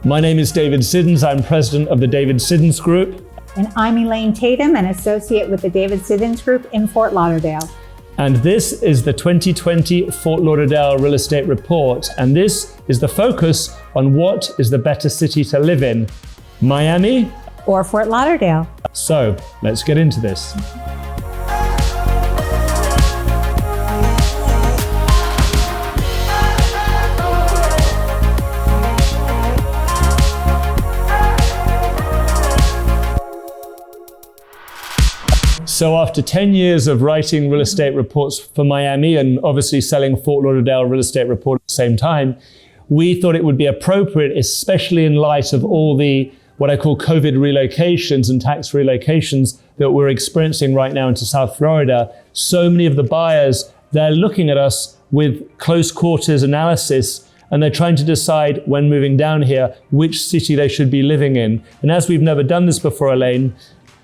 My name is David Siddons. I'm president of the David Siddons Group. And I'm Elaine Tatum, an associate with the David Siddons Group in Fort Lauderdale. And this is the 2020 Fort Lauderdale Real Estate Report. And this is the focus on what is the better city to live in, Miami or Fort Lauderdale. So let's get into this. So after 10 years of writing real estate reports for Miami and obviously selling Fort Lauderdale Real Estate Report at the same time, we thought it would be appropriate, especially in light of all the what I call COVID relocations and tax relocations that we're experiencing right now into South Florida. So many of the buyers, they're looking at us with close quarters analysis, and they're trying to decide when moving down here, which city they should be living in. And as we've never done this before, Elaine,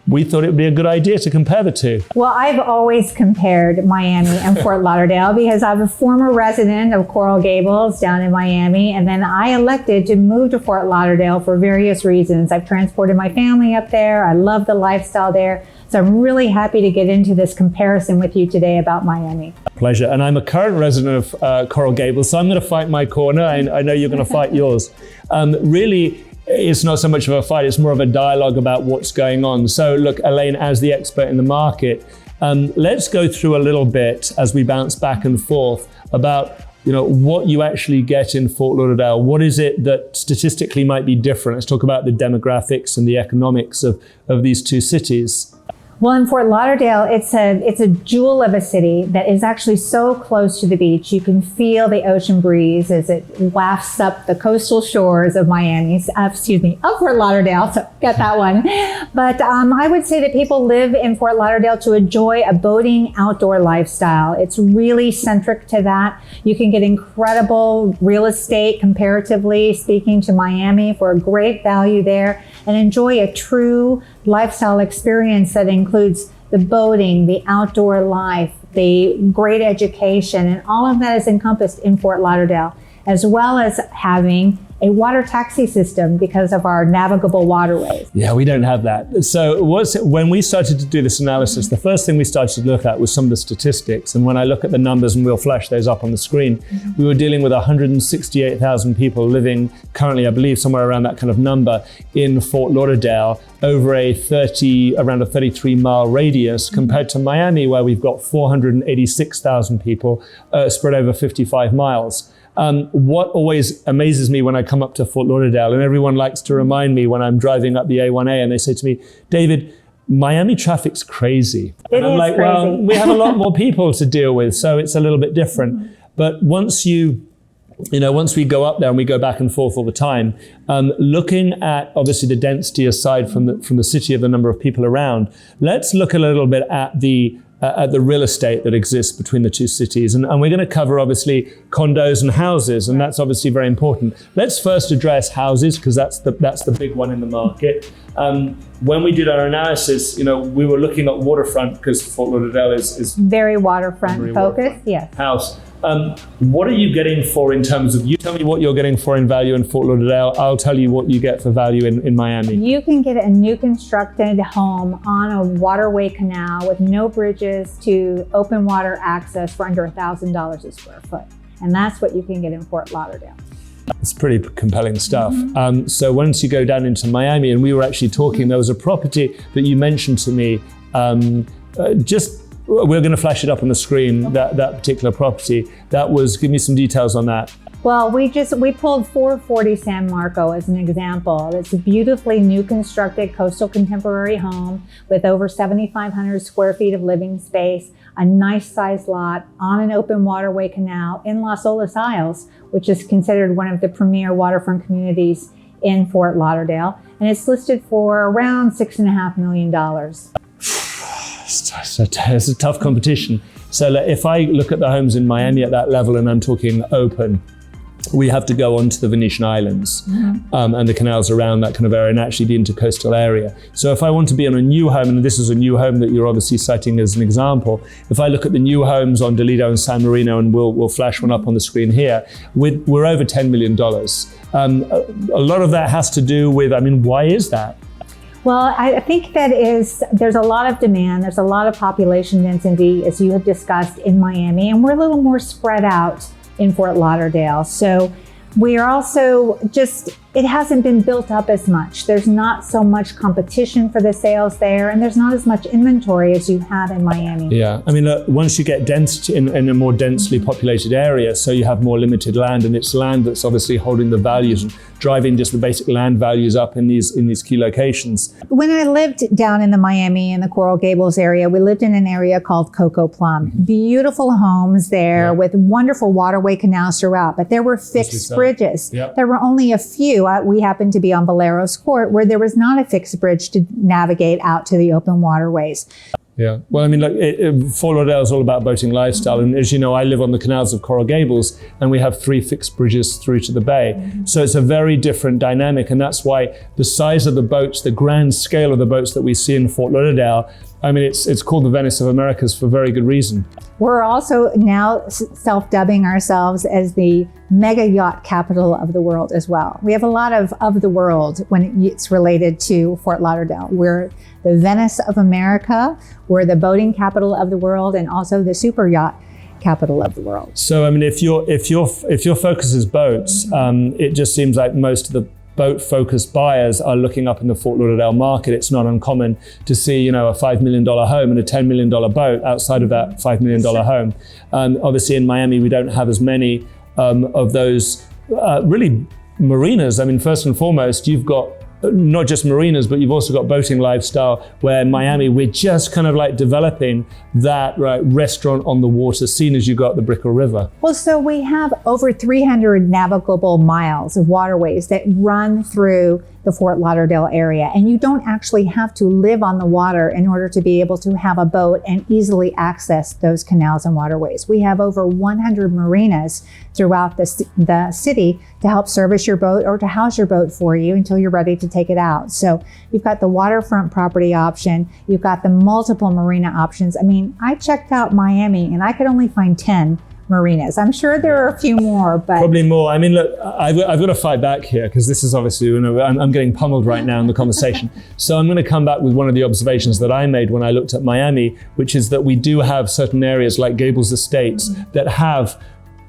we thought it would be a good idea to compare the two. Well, I've always compared Miami and Fort Lauderdale because I'm a former resident of Coral Gables down in Miami, and then I elected to move to Fort Lauderdale for various reasons. I've transported my family up there. I love the lifestyle there. So I'm really happy to get into this comparison with you today about Miami. Pleasure. And I'm a current resident of Coral Gables, so I'm going to fight my corner. I know you're going to fight yours. Really, it's not so much of a fight, it's more of a dialogue about what's going on. So look, Elaine, as the expert in the market, let's go through a little bit as we bounce back and forth about what you actually get in Fort Lauderdale. What is it that statistically might be different? Let's talk about the demographics and the economics of these two cities. Well, in Fort Lauderdale, it's a jewel of a city that is actually so close to the beach. You can feel the ocean breeze as it wafts up the coastal shores of of Fort Lauderdale. So get that one. But I would say that people live in Fort Lauderdale to enjoy a boating outdoor lifestyle. It's really centric to that. You can get incredible real estate, comparatively speaking, to Miami for a great value there, and enjoy a true lifestyle experience that includes the boating, the outdoor life, the great education, and all of that is encompassed in Fort Lauderdale, as well as having a water taxi system because of our navigable waterways. Yeah, we don't have that. So when we started to do this analysis, the first thing we started to look at was some of the statistics. And when I look at the numbers, and we'll flash those up on the screen, we were dealing with 168,000 people living currently, I believe, somewhere around that kind of number in Fort Lauderdale over around a 33-mile radius, compared to Miami, where we've got 486,000 people spread over 55 miles. What always amazes me when I come up to Fort Lauderdale, and everyone likes to remind me when I'm driving up the A1A, and they say to me, David, Miami traffic's crazy. And I'm like, crazy. Well, we have a lot more people to deal with, so it's a little bit different. But once we go up there and we go back and forth all the time, looking at obviously the density aside from the city of the number of people around, let's look a little bit at the real estate that exists between the two cities. And we're going to cover obviously condos and houses, and that's obviously very important. Let's first address houses, because that's the big one in the market. When we did our analysis, we were looking at Waterfront, because Fort Lauderdale is very waterfront focused, yes. House. What are you getting for in terms of, you tell me what you're getting for in value in Fort Lauderdale, I'll tell you what you get for value in Miami. You can get a new constructed home on a waterway canal with no bridges to open water access for under $1,000 a square foot. And that's what you can get in Fort Lauderdale. It's pretty compelling stuff. So once you go down into Miami, and we were actually talking, there was a property that you mentioned to me, we're going to flash it up on the screen, that particular property. Give me some details on that. Well, we pulled 440 San Marco as an example. It's a beautifully new constructed coastal contemporary home with over 7,500 square feet of living space, a nice sized lot on an open waterway canal in Las Olas Isles, which is considered one of the premier waterfront communities in Fort Lauderdale. And it's listed for around $6.5 million. It's a tough competition. So if I look at the homes in Miami at that level, and I'm talking open, we have to go onto the Venetian Islands and the canals around that kind of area, and actually the intercoastal area. So if I want to be on a new home, and this is a new home that you're obviously citing as an example, if I look at the new homes on Delido and San Marino, and we'll flash one up on the screen here, we're over $10 million. A lot of that has to do with, why is that? Well, I think there's a lot of demand. There's a lot of population density, as you have discussed, in Miami, and we're a little more spread out in Fort Lauderdale. So we are also it hasn't been built up as much. There's not so much competition for the sales there, and there's not as much inventory as you have in Miami. Yeah, once you get density in a more densely populated area, so you have more limited land, and it's land that's obviously holding the values and driving just the basic land values up in these key locations. When I lived down in the Miami and the Coral Gables area, we lived in an area called Coco Plum. Beautiful homes there with wonderful waterway canals throughout, but there were fixed bridges. Yep. There were only a few. We happened to be on Valero's Court, where there was not a fixed bridge to navigate out to the open waterways. Yeah, well, Fort Lauderdale is all about boating lifestyle, and as you know, I live on the canals of Coral Gables, and we have 3 fixed bridges through to the bay. So it's a very different dynamic, and that's why the size of the boats, the grand scale of the boats that we see in Fort Lauderdale, it's called the Venice of Americas for very good reason. We're also now self-dubbing ourselves as the mega yacht capital of the world as well. We have a lot of the world when it's related to Fort Lauderdale. We're the Venice of America, we're the boating capital of the world, and also the super yacht capital of the world. So if your focus is boats, it just seems like most of the boat-focused buyers are looking up in the Fort Lauderdale market. It's not uncommon to see, a $5 million home and a $10 million boat outside of that $5 million home. Obviously, in Miami, we don't have as many of those really marinas. First and foremost, you've got not just marinas, but you've also got boating lifestyle, where in Miami, we're just kind of like developing that restaurant on the water scene as you got the Brickell River. Well, so we have over 300 navigable miles of waterways that run through the Fort Lauderdale area. And you don't actually have to live on the water in order to be able to have a boat and easily access those canals and waterways. We have over 100 marinas throughout the city to help service your boat or to house your boat for you until you're ready to take it out. So you've got the waterfront property option, you've got the multiple marina options. I checked out Miami and I could only find 10 marinas. I'm sure there are a few more, but probably more. Look, I've got to fight back here, because this is obviously, I'm getting pummeled right now in the conversation. So I'm going to come back with one of the observations that I made when I looked at Miami, which is that we do have certain areas like Gables Estates that have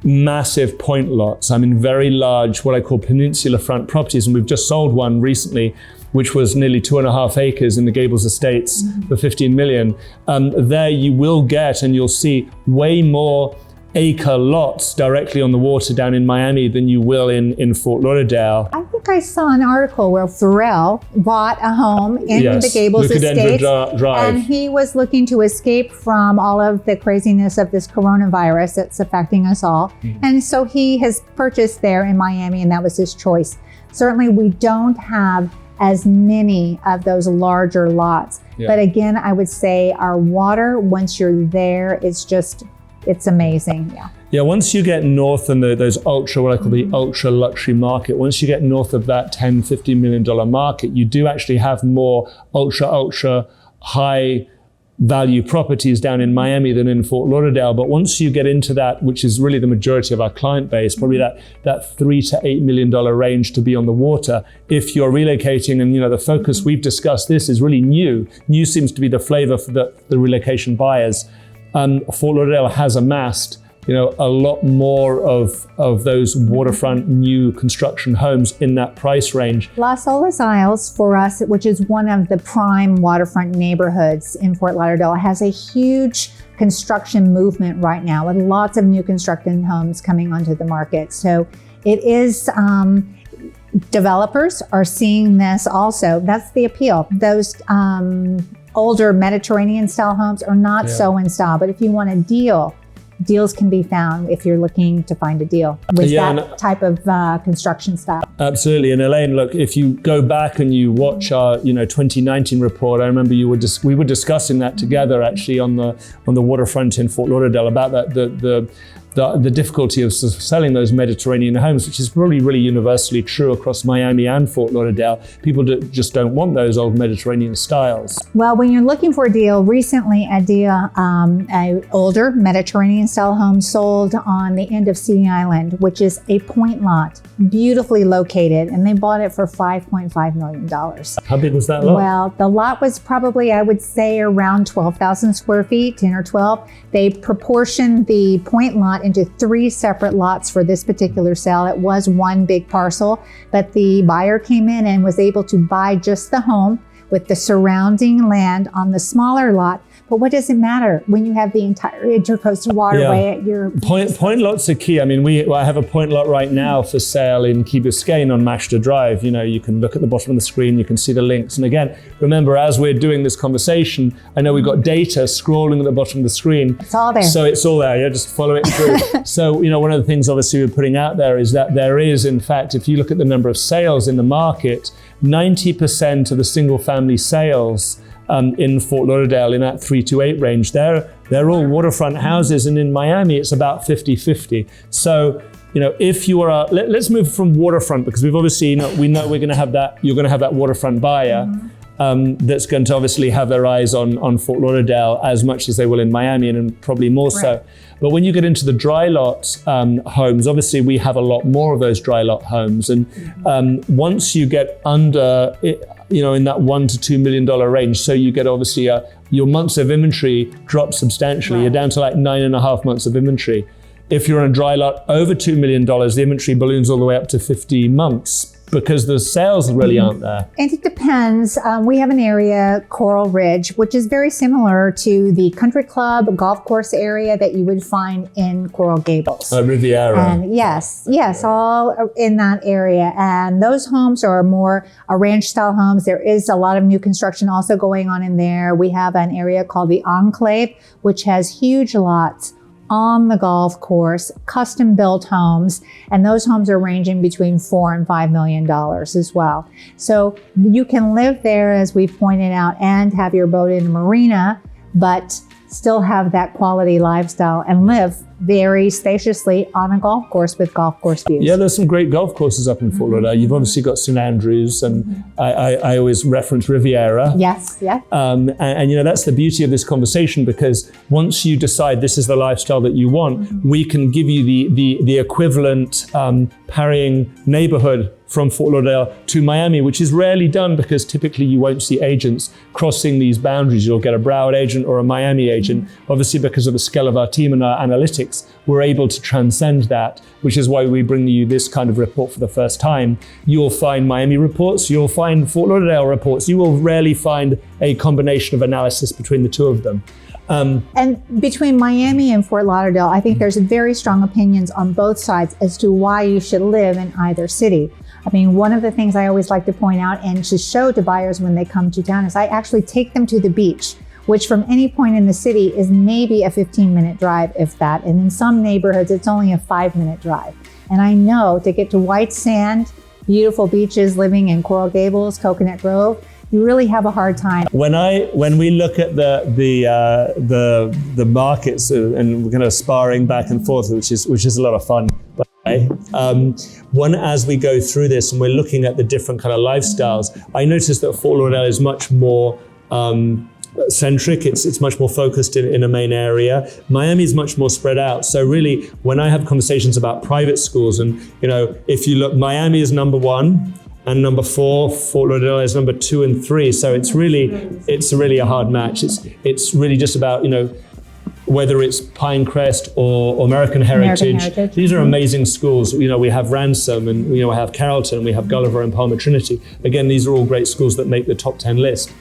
massive point lots. Very large, what I call peninsula front properties, and we've just sold one recently, which was nearly 2.5 acres in the Gables Estates for 15 million. There you will get, and you'll see way more acre lots directly on the water down in Miami than you will in Fort Lauderdale. I think I saw an article where Pharrell bought a home in the Gables Estates, and he was looking to escape from all of the craziness of this coronavirus that's affecting us all. And so he has purchased there in Miami, and that was his choice. Certainly we don't have as many of those larger lots. But again, I would say our water, once you're there, it's amazing. Yeah, once you get north in those what I call the ultra luxury market, once you get north of that $10, $15 million market, you do actually have more ultra high value properties down in Miami than in Fort Lauderdale. But once you get into that, which is really the majority of our client base, probably that $3 to $8 million range to be on the water, if you're relocating, and the focus we've discussed, this is really new. New seems to be the flavor for the relocation buyers. Fort Lauderdale has amassed, a lot more of those waterfront new construction homes in that price range. Las Olas Isles for us, which is one of the prime waterfront neighborhoods in Fort Lauderdale, has a huge construction movement right now with lots of new constructed homes coming onto the market. So it is, developers are seeing this also. That's the appeal. Those older Mediterranean style homes are not so in style, but if you want a deal, deals can be found if you're looking to find a deal with that type of construction style. Absolutely. And Elaine, look, if you go back and you watch our 2019 report, I remember we were discussing that together actually on the waterfront in Fort Lauderdale about that the the difficulty of selling those Mediterranean homes, which is probably really universally true across Miami and Fort Lauderdale. People just don't want those old Mediterranean styles. Well, when you're looking for a deal, recently a older Mediterranean style home sold on the end of Sea Island, which is a point lot, beautifully located, and they bought it for $5.5 million. How big was that lot? Well, the lot was probably, I would say, around 12,000 square feet, 10 or 12. They proportioned the point lot into 3 separate lots for this particular sale. It was one big parcel, but the buyer came in and was able to buy just the home with the surrounding land on the smaller lot. But what does it matter when you have the entire intercoastal waterway at your point lots are key. I mean, I have a point lot right now for sale in Key Biscayne on Mashta Drive. You know, you can look at the bottom of the screen, you can see the links. And again, remember, as we're doing this conversation, I know we've got data scrolling at the bottom of the screen. It's all there. So it's all there. Yeah, just follow it through. So, you know, one of the things obviously we're putting out there is that there is, in fact, if you look at the number of sales in the market, 90% of the single family sales in Fort Lauderdale in that 3 to 8 range, they're all waterfront houses, and in Miami it's about 50-50. So, you know, if you are, let's move from waterfront, because we've obviously, we know we're going to have that, you're going to have that waterfront buyer that's going to obviously have their eyes on Fort Lauderdale as much as they will in Miami, and probably more so. But when you get into the dry lot homes, obviously we have a lot more of those dry lot homes, and once you get under, you know, in that $1 to $2 million range, so you get obviously your months of inventory drop substantially. You're down to like 9.5 months of inventory. If you're on a dry lot over $2 million, the inventory balloons all the way up to 50 months. Because the sales really aren't there. And it depends. We have an area, Coral Ridge, which is very similar to the country club golf course area that you would find in Coral Gables. Riviera. And yes, all in that area. And those homes are more ranch style homes. There is a lot of new construction also going on in there. We have an area called the Enclave, which has huge lots on the golf course, custom built homes, and those homes are ranging between $4 and $5 million as well. So you can live there, as we've pointed out, and have your boat in a marina, but still have that quality lifestyle and live very spaciously on a golf course with golf course views. Yeah, there's some great golf courses up in Fort Lauderdale. You've obviously got St. Andrews, and I always reference Riviera. Yes, yeah. And you know, that's the beauty of this conversation, because once you decide this is the lifestyle that you want, we can give you the equivalent parrying neighborhood from Fort Lauderdale to Miami, which is rarely done, because typically you won't see agents crossing these boundaries. You'll get a Broward agent or a Miami agent. Obviously, because of the scale of our team and our analytics, we're able to transcend that, which is why we bring you this kind of report for the first time. You'll find Miami reports, you'll find Fort Lauderdale reports. You will rarely find a combination of analysis between the two of them. And between Miami and Fort Lauderdale, I think there's very strong opinions on both sides as to why you should live in either city. I mean, one of the things I always like to point out and to show to buyers when they come to town is I actually take them to the beach, which from any point in the city is maybe a 15-minute drive, if that. And in some neighborhoods, it's only a 5-minute drive. And I know to get to white sand, beautiful beaches, living in Coral Gables, Coconut Grove, you really have a hard time. When we look at the markets, and we're kind of sparring back and forth, which is a lot of fun. As we go through this and we're looking at the different kind of lifestyles, I noticed that Fort Lauderdale is much more centric. It's much more focused in a main area. Miami is much more spread out. So really, when I have conversations about private schools, and you know, if you look, Miami is number 1. And number 4, Fort Lauderdale is number 2 and 3. So it's really a hard match. It's really just about, you know, whether it's Pinecrest or American Heritage. These are amazing schools. You know, we have Ransom, and you know, we have Carrollton, we have Gulliver and Palmer Trinity. Again, these are all great schools that make the top 10 list.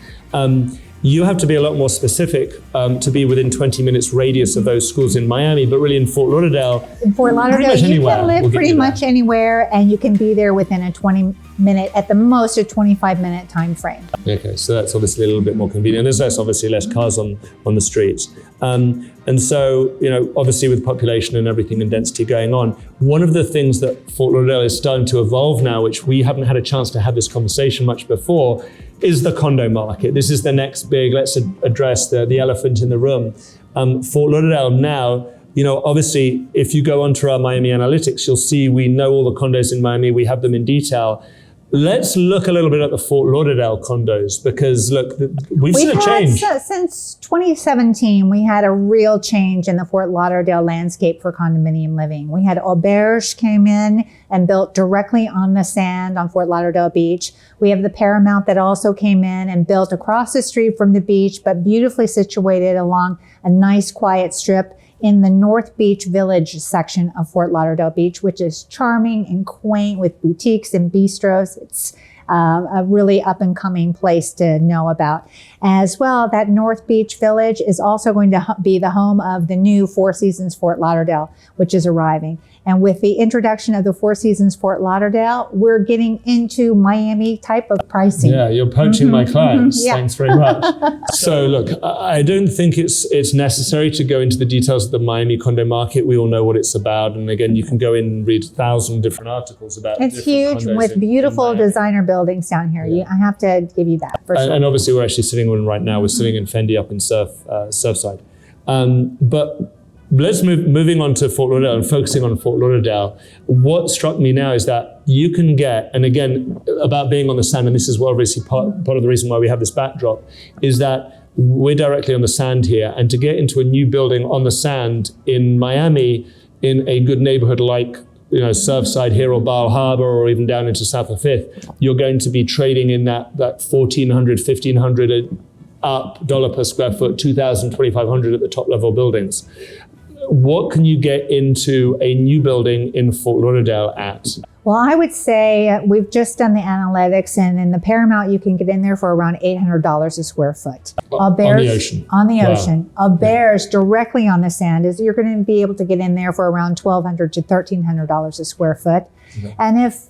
You have to be a lot more specific to be within 20 minutes radius of those schools in Miami, but really in Fort Lauderdale, you can live pretty much anywhere, and you can be there within a 20-minute, at the most a 25-minute time frame. Okay, so that's obviously a little bit more convenient. There's obviously less cars on the streets. And so, you know, obviously with population and everything and density going on, one of the things that Fort Lauderdale is starting to evolve now, which we haven't had a chance to have this conversation much before, is the condo market. This is the next big, let's address the elephant in the room. Fort Lauderdale now Obviously, if you go onto our Miami analytics, you'll see we know all the condos in Miami. We have them in detail. Let's look a little bit at the Fort Lauderdale condos, because look, we've seen a change. Since 2017, we had a real change in the Fort Lauderdale landscape for condominium living. We had Auberge came in and built directly on the sand on Fort Lauderdale Beach. We have the Paramount that also came in and built across the street from the beach, but beautifully situated along a nice quiet strip in the North Beach Village section of Fort Lauderdale Beach, which is charming and quaint with boutiques and bistros. It's a really up and coming place to know about. As well, that North Beach Village is also going to be the home of the new Four Seasons Fort Lauderdale, which is arriving. And with the introduction of the Four Seasons Fort Lauderdale, we're getting into Miami type of pricing. Yeah, you're poaching my clients. Yeah. Thanks very much. So look, I don't think it's necessary to go into the details of the Miami condo market. We all know what it's about. And again, you can go in and read 1,000 different articles about it. It's huge with beautiful designer buildings down here. Yeah. I have to give you that for sure. And obviously we're actually sitting in right now. We're sitting in Fendi up in Surfside. But let's moving on to Fort Lauderdale and focusing on Fort Lauderdale. What struck me now is that you can get, and again, about being on the sand, and this is obviously part of the reason why we have this backdrop, is that we're directly on the sand here. And to get into a new building on the sand in Miami, in a good neighborhood like Surfside here or Bar Harbor or even down into South of Fifth, you're going to be trading in that $1,400, $1,500 up dollar per square foot, $2,000, $2,500 at the top level buildings. What can you get into a new building in Fort Lauderdale at? Well, I would say we've just done the analytics, and in the Paramount, you can get in there for around $800 a square foot. On the ocean. On the ocean. Wow. Auberge directly on the sand is you're going to be able to get in there for around $1,200 to $1,300 a square foot. Okay. And if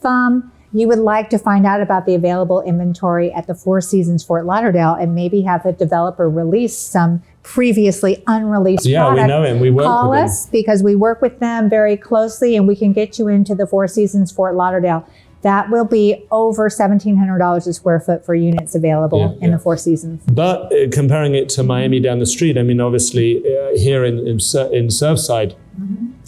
you would like to find out about the available inventory at the Four Seasons Fort Lauderdale and maybe have the developer release some previously unreleased product, we know him. We work call with us because we work with them very closely and we can get you into the Four Seasons Fort Lauderdale. That will be over $1,700 a square foot for units available in the Four Seasons. But comparing it to Miami down the street, I mean, obviously here in Surfside,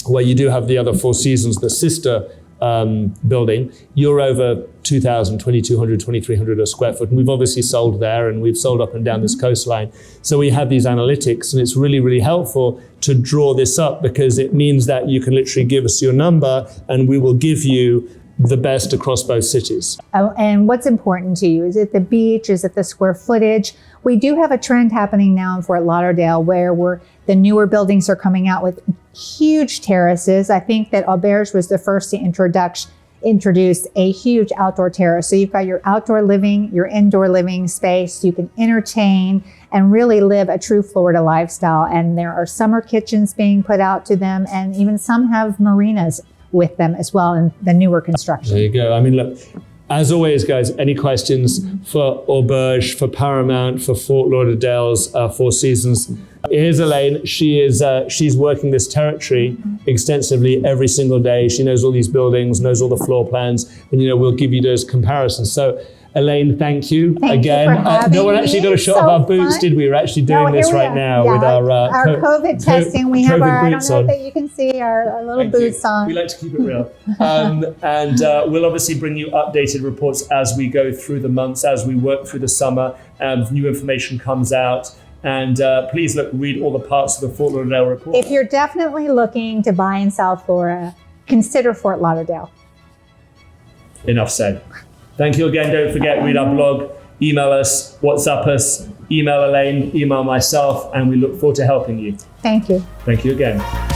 where you do have the other Four Seasons, the sister building, you're over $2,000, $2,200, $2,300 a square foot. And we've obviously sold there and we've sold up and down this coastline. So we have these analytics and it's really, really helpful to draw this up because it means that you can literally give us your number and we will give you the best across both cities. Oh, and what's important to you? Is it the beach? Is it the square footage? We do have a trend happening now in Fort Lauderdale where the newer buildings are coming out with huge terraces. I think that Auberge was the first to introduce a huge outdoor terrace. So you've got your outdoor living, your indoor living space. You can entertain and really live a true Florida lifestyle. And there are summer kitchens being put out to them, and even some have marinas with them as well in the newer construction. There you go. I mean, look, as always, guys, any questions for Auberge, for Paramount, for Fort Lauderdale's Four Seasons? Here's Elaine. She's working this territory extensively every single day. She knows all these buildings, knows all the floor plans, and we'll give you those comparisons. So Elaine, thank you again. No one actually got a shot of our boots, did we? We're actually doing this right now with our COVID testing. We have our, I don't know if you can see our little boots on. We like to keep it real. And we'll obviously bring you updated reports as we go through the months, as we work through the summer, and new information comes out. And please read all the parts of the Fort Lauderdale report. If you're definitely looking to buy in South Florida, consider Fort Lauderdale. Enough said. Thank you again. Don't forget, read our blog, email us, WhatsApp us, email Elaine, email myself, and we look forward to helping you. Thank you. Thank you again.